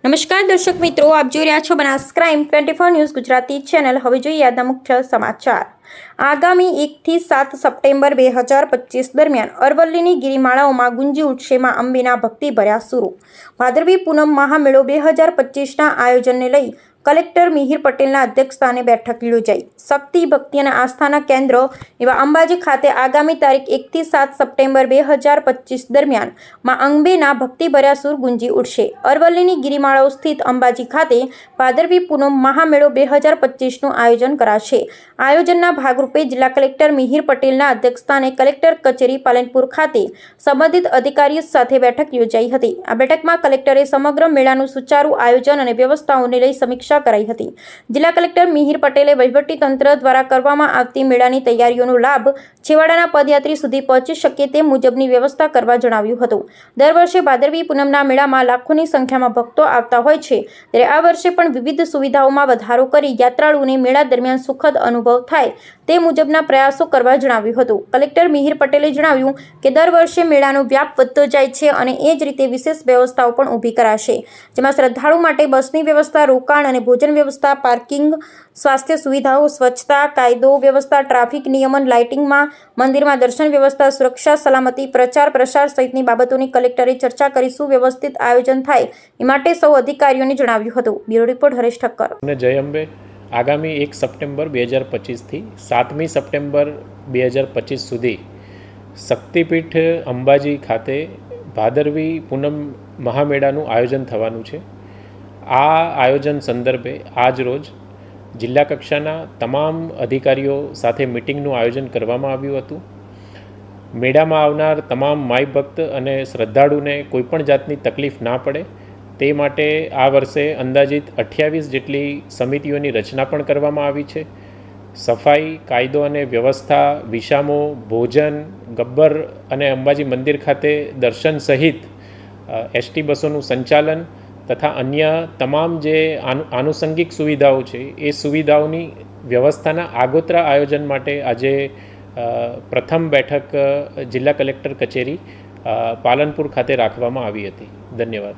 નમસ્કાર દર્શક મિત્રો, આપ જોઈ રહ્યા છો Banas crime 24 news Gujarati channel. હવે જોઈએ આજના મુખ્ય સમાચાર। આગામી 1 થી 7 સપ્ટેમ્બર 2025 દરમિયાન અરવલ્લીની ગિરિમાળાઓમાં ગુંજી ઉઠશે માં અંબેના ભક્તિભર્યા સૂરો। ભાદરવી પૂનમ મહામેળો 2025ના આયોજનને લઈ કલેક્ટર મિહિર પટેલના અધ્યક્ષસ્થાને બેઠક યોજાઈ। શક્તિ, ભક્તિ અને આસ્થાના કેન્દ્ર એવા અંબાજી ખાતે આગામી તારીખ 1 થી 7 સપ્ટેમ્બર 2025 દરમિયાન માં અંબેના ભક્તિભર્યા સૂર ગુંજી ઉઠશે। અરવલ્લીની ગિરિમાળાઓ સ્થિત અંબાજી ખાતે ભાદરવી પૂનમ મહામેળો 2025નું આયોજન કરાશે। આયોજનના ભાગરૂપે જિલ્લા કલેક્ટર મિહિર પટેલના અધ્યક્ષસ્થાને કલેક્ટર કચેરી પાલનપુર ખાતે સંબંધિત અધિકારીઓ સાથે બેઠક યોજાઈ હતી। આ બેઠકમાં કલેક્ટરે સમગ્ર મેળાનું સુચારુ આયોજન અને વ્યવસ્થાઓને લઈ સમીક્ષા કરાઈ હતી। જિલ્લા કલેક્ટર મિહિર પટેલે વહીવટી તંત્ર દ્વારા કરવામાં આવતી મેળાની તૈયારીઓનો લાભ છેવાડાના પદયાત્રી સુધી પહોંચી શકે તે મુજબની વ્યવસ્થા કરવા જણાવ્યું હતું। દર વર્ષે ભાદરવી પૂનમના મેળામાં લાખોની સંખ્યામાં ભક્તો આવતા હોય છે, ત્યારે આ વર્ષે પણ વિવિધ સુવિધાઓમાં વધારો કરી યાત્રાળુઓને મેળા દરમિયાન સુખદ અનુભવ થાય તે મુજબના પ્રયાસો કરવા જણાવ્યું હતું। કલેક્ટર મિહિર પટેલે જણાવ્યું કે દર વર્ષે મેળાનો વ્યાપ વધતો જાય છે અને એ જ રીતે વિશેષ વ્યવસ્થાઓ પણ ઊભી કરાશે, જેમાં શ્રદ્ધાળુ માટે બસની વ્યવસ્થા, રોકાણ અને ભોજન વ્યવસ્થા, પાર્કિંગ, સ્વાસ્થ્ય સુવિધાઓ, સ્વચ્છતા, કાયદો વ્યવસ્થા, ટ્રાફિક નિયમન, લાઇટિંગમાં, મંદિરમાં દર્શન વ્યવસ્થા, સુરક્ષા, સલામતી, પ્રચાર પ્રસાર સહિતની બાબતોની કલેક્ટરે ચર્ચા કરી સુવ્યવસ્થિત આયોજન થાય એ માટે સૌ અધિકારીઓને જણાવ્યું હતું। Bureau report Haresh Thakkar. જય અંબે। આગામી 1 સપ્ટેમ્બર 2025થી 7મી સપ્ટેમ્બર 2025 સુધી શક્તિપીઠ અંબાજી ખાતે ભાદરવી પૂનમ મહામેળાનું આયોજન થવાનું છે। આ આયોજન સંદર્ભે આજ રોજ જિલ્લા કક્ષાના તમામ અધિકારીઓ સાથે મિટિંગનું આયોજન કરવામાં આવ્યું હતું। મેળામાં આવનાર તમામ માઈ ભક્ત અને શ્રદ્ધાળુને કોઈપણ જાતની તકલીફ ના પડે તે માટે આ વર્ષે અંદાજિત 28 જેટલી સમિતિઓની રચના પણ કરવામાં આવી છે। સફાઈ, કાયદો અને વ્યવસ્થા, વિસામો, ભોજન, ગબ્બર અને અંબાજી મંદિર ખાતે દર્શન સહિત એસટી બસોનું સંચાલન તથા અન્ય તમામ જે આનુષંગિક સુવિધાઓ છે એ સુવિધાઓની વ્યવસ્થાના આગોતરા આયોજન માટે આજે પ્રથમ બેઠક જિલ્લા કલેક્ટર કચેરી પાલનપુર ખાતે રાખવામાં આવી હતી। ધન્યવાદ।